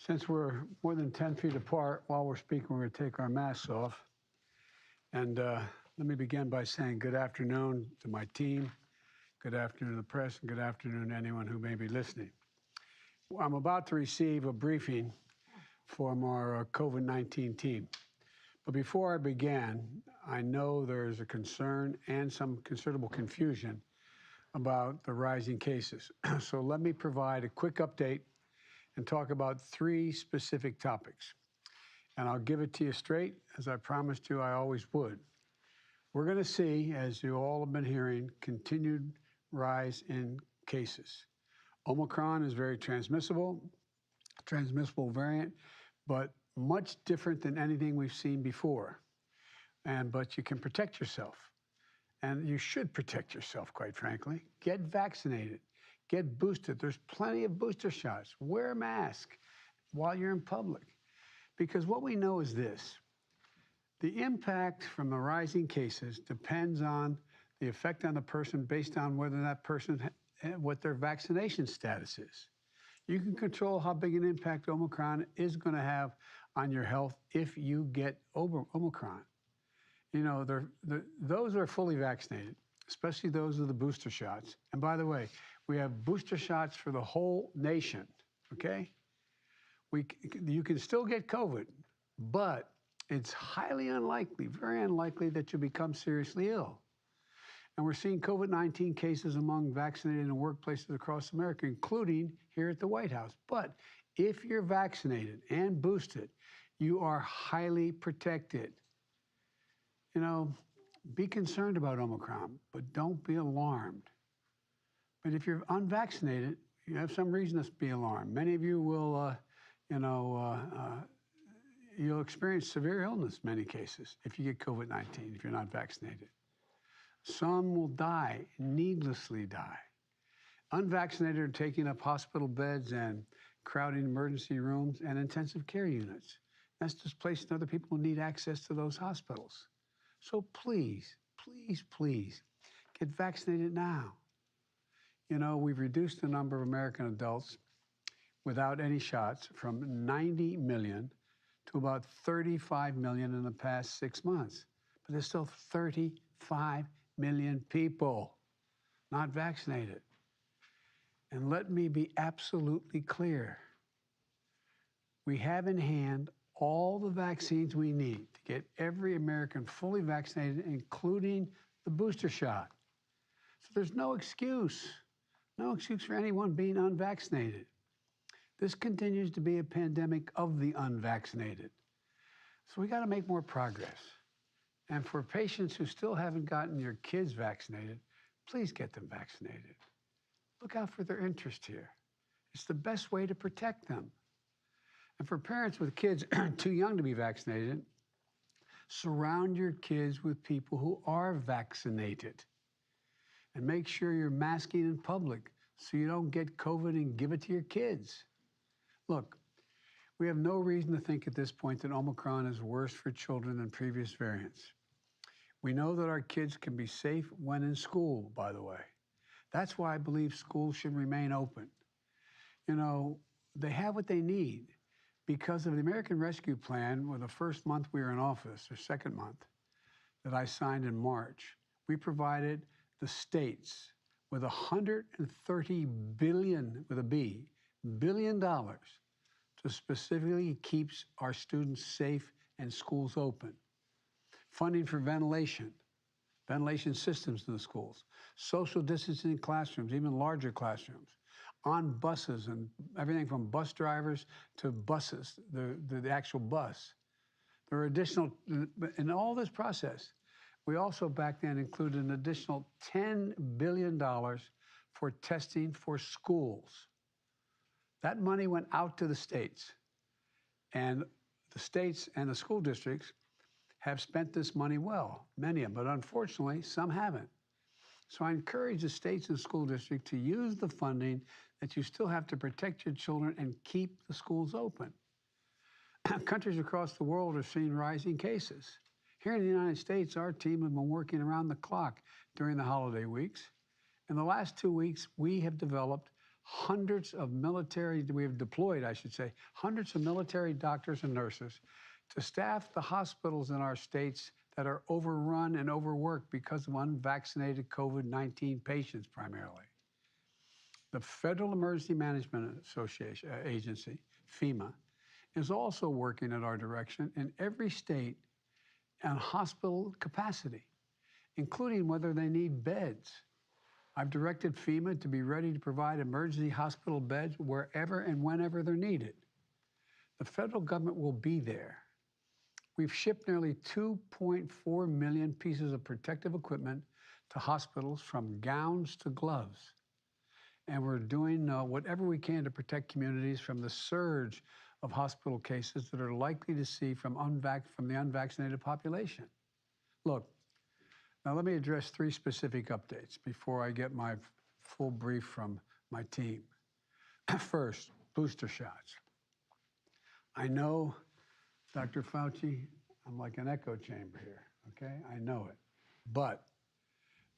Since we're more than 10 feet apart while we're speaking, we're going to take our masks off. And let me begin by saying good afternoon to my team, good afternoon to the press, and good afternoon to anyone who may be listening. I'm about to receive a briefing from our COVID-19 team. But before I begin, I know there's a concern and some considerable confusion about the rising cases. So let me provide a quick update and talk about three specific topics. And I'll give it to you straight, as I promised you I always would. We're going to see, as you all have been hearing, continued rise in cases. Omicron is very transmissible variant, but much different than anything we've seen before. But you can protect yourself. And you should protect yourself, quite frankly. Get vaccinated. Get boosted. There's plenty of booster shots. Wear a mask while you're in public. Because what we know is this. The impact from the rising cases depends on the effect on the person based on whether that person, what their vaccination status is. You can control how big an impact Omicron is going to have on your health if you get Omicron. You know, those are fully vaccinated, especially those with the booster shots. And by the way, we have booster shots for the whole nation, okay? You can still get COVID, but it's highly unlikely, very unlikely that you become seriously ill. And we're seeing COVID-19 cases among vaccinated in workplaces across America, including here at the White House. But if you're vaccinated and boosted, you are highly protected. You know, be concerned about Omicron, but don't be alarmed. But if you're unvaccinated, you have some reason to be alarmed. Many of you will, you'll experience severe illness in many cases if you get COVID-19, if you're not vaccinated. Some will die, needlessly die. Unvaccinated are taking up hospital beds and crowding emergency rooms and intensive care units. That's displacing other people who need access to those hospitals. So please, please, please, get vaccinated now. You know, we've reduced the number of American adults without any shots from 90 million to about 35 million in the past 6 months. But there's still 35 million people not vaccinated. And let me be absolutely clear. We have in hand all the vaccines we need to get every American fully vaccinated, including the booster shot. So there's no excuse for anyone being unvaccinated. This continues to be a pandemic of the unvaccinated. So we got to make more progress. And for patients who still haven't gotten your kids vaccinated, please get them vaccinated. Look out for their interest here. It's the best way to protect them. And for parents with kids too young to be vaccinated, surround your kids with people who are vaccinated. And make sure you're masking in public so you don't get COVID and give it to your kids. Look, we have no reason to think at this point that Omicron is worse for children than previous variants. We know that our kids can be safe when in school, by the way. That's why I believe schools should remain open. You know, they have what they need. Because of the American Rescue Plan, well, the first month we were in office, or second month, that I signed in March, we provided the states with $130 billion, with a B, billion dollars to specifically keep our students safe and schools open. Funding for ventilation systems in the schools, social distancing in classrooms, even larger classrooms, on buses and everything from bus drivers to buses, the actual bus. There are additional, in all this process, we also back then included an additional $10 billion for testing for schools. That money went out to the states. And the states and the school districts have spent this money well, many of them, but unfortunately, some haven't. So I encourage the states and school districts to use the funding that you still have to protect your children and keep the schools open. Countries across the world are seeing rising cases. Here in the United States, our team has been working around the clock during the holiday weeks. In the last 2 weeks, we have developed we have deployed, I should say, hundreds of military doctors and nurses to staff the hospitals in our states that are overrun and overworked because of unvaccinated COVID-19 patients primarily. The Federal Emergency Management Agency, FEMA, is also working at our direction in every state on hospital capacity, including whether they need beds. I've directed FEMA to be ready to provide emergency hospital beds wherever and whenever they're needed. The federal government will be there. We've shipped nearly 2.4 million pieces of protective equipment to hospitals, from gowns to gloves. And we're doing whatever we can to protect communities from the surge of hospital cases that are likely to see from the unvaccinated population. Look, now let me address 3 specific updates before I get my full brief from my team. First, booster shots. I know, Dr. Fauci, I'm like an echo chamber here, okay? I know it. But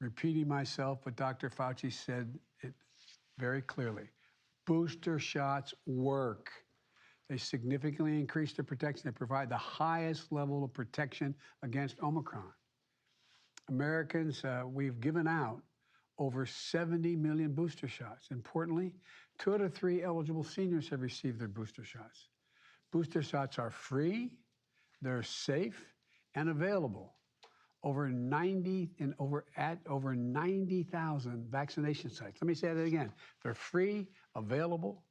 repeating myself, but Dr. Fauci said it very clearly. Booster shots work. They significantly increase the protection. They provide the highest level of protection against Omicron. Americans, we've given out over 70 million booster shots. Importantly, 2 out of 3 eligible seniors have received their booster shots. Booster shots are free, they're safe, and available at over 90,000 vaccination sites. Let me say that again. They're free, available,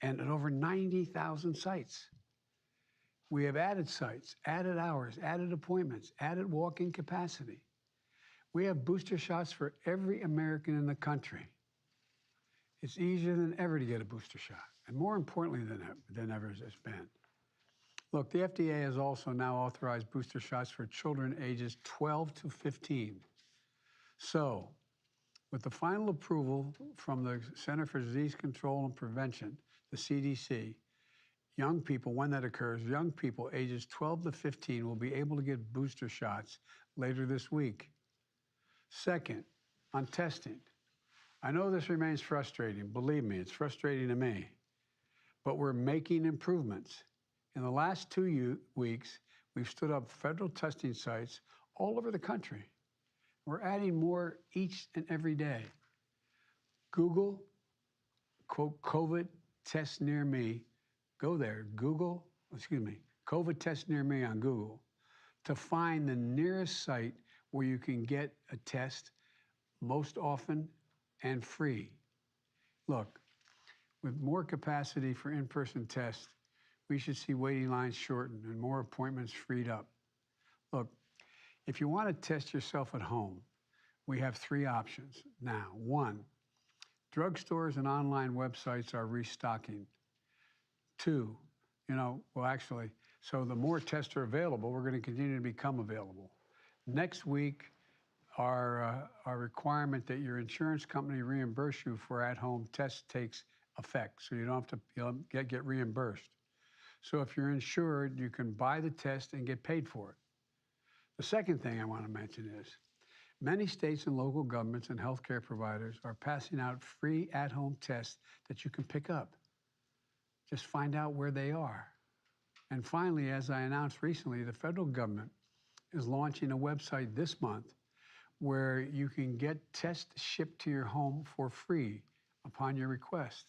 and at over 90,000 sites. We have added sites, added hours, added appointments, added walk-in capacity. We have booster shots for every American in the country. It's easier than ever to get a booster shot, and more importantly than ever it's been. Look, the FDA has also now authorized booster shots for children ages 12 to 15. So, with the final approval from the Center for Disease Control and Prevention, the CDC, young people, when that occurs, young people ages 12 to 15 will be able to get booster shots later this week. Second, on testing. I know this remains frustrating. Believe me, it's frustrating to me. But we're making improvements. In the last 2 weeks, we've stood up federal testing sites all over the country. We're adding more each and every day. Google, quote, COVID test near me. Go there, COVID test near me on Google to find the nearest site where you can get a test most often and free. Look, with more capacity for in-person tests, we should see waiting lines shortened and more appointments freed up. Look, if you want to test yourself at home, we have 3 options now. 1, drugstores and online websites are restocking. 2, so the more tests are available, we're going to continue to become available. Next week, our requirement that your insurance company reimburse you for at-home tests takes effect, so you don't have to get reimbursed. So if you're insured, you can buy the test and get paid for it. The second thing I want to mention is many states and local governments and healthcare providers are passing out free at-home tests that you can pick up. Just find out where they are. And finally, as I announced recently, the federal government is launching a website this month where you can get tests shipped to your home for free upon your request.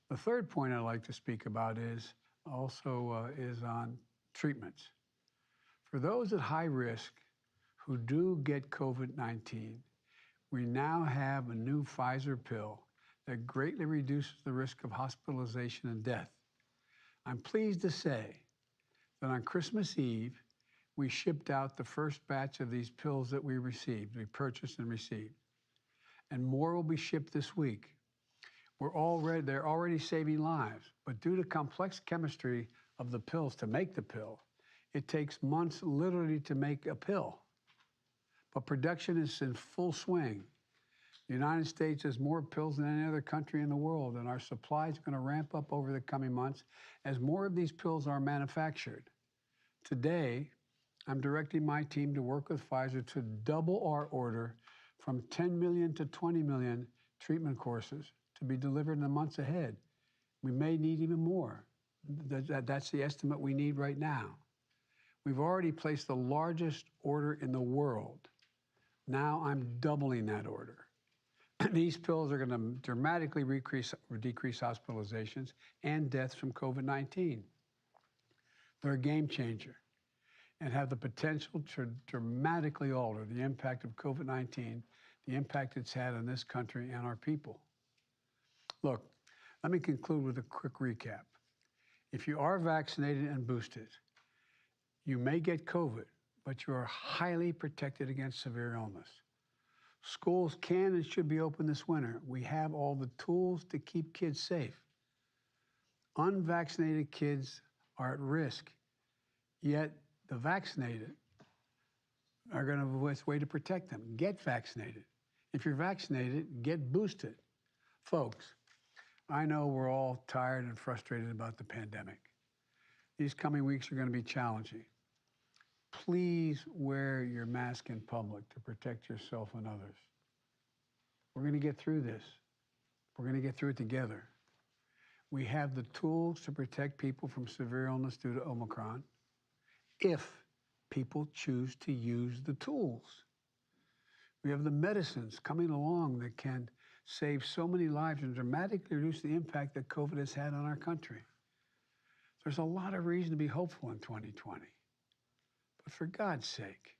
The third point I'd like to speak about is on treatments. For those at high risk who do get COVID-19, we now have a new Pfizer pill that greatly reduces the risk of hospitalization and death. I'm pleased to say that on Christmas Eve, we shipped out the first batch of these pills that we purchased and received. And more will be shipped this week. They're already saving lives, but due to complex chemistry of the pills to make the pill, it takes months literally to make a pill. But production is in full swing. The United States has more pills than any other country in the world, and our supply is going to ramp up over the coming months as more of these pills are manufactured. Today, I'm directing my team to work with Pfizer to double our order from 10 million to 20 million treatment courses to be delivered in the months ahead. We may need even more. That's the estimate we need right now. We've already placed the largest order in the world. Now I'm doubling that order. These pills are going to dramatically decrease hospitalizations and deaths from COVID-19. They're a game changer and have the potential to dramatically alter the impact of COVID-19, the impact it's had on this country and our people. Look, let me conclude with a quick recap. If you are vaccinated and boosted, you may get COVID, but you are highly protected against severe illness. Schools can and should be open this winter. We have all the tools to keep kids safe. Unvaccinated kids are at risk, yet the vaccinated are going to have a way to protect them. Get vaccinated. If you're vaccinated, get boosted. Folks, I know we're all tired and frustrated about the pandemic. These coming weeks are going to be challenging. Please wear your mask in public to protect yourself and others. We're going to get through this. We're going to get through it together. We have the tools to protect people from severe illness due to Omicron if people choose to use the tools. We have the medicines coming along that can save so many lives and dramatically reduce the impact that COVID has had on our country. There's a lot of reason to be hopeful in 2020. But for God's sake,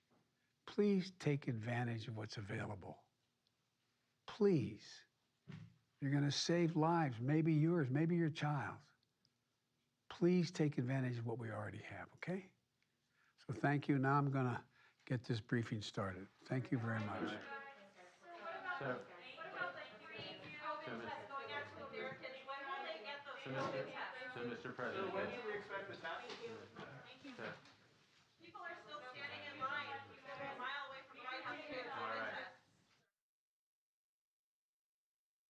please take advantage of what's available. Please. You're going to save lives, maybe yours, maybe your child's. Please take advantage of what we already have, okay? So thank you. Now I'm going to get this briefing started. Thank you very much. So, Mr. President,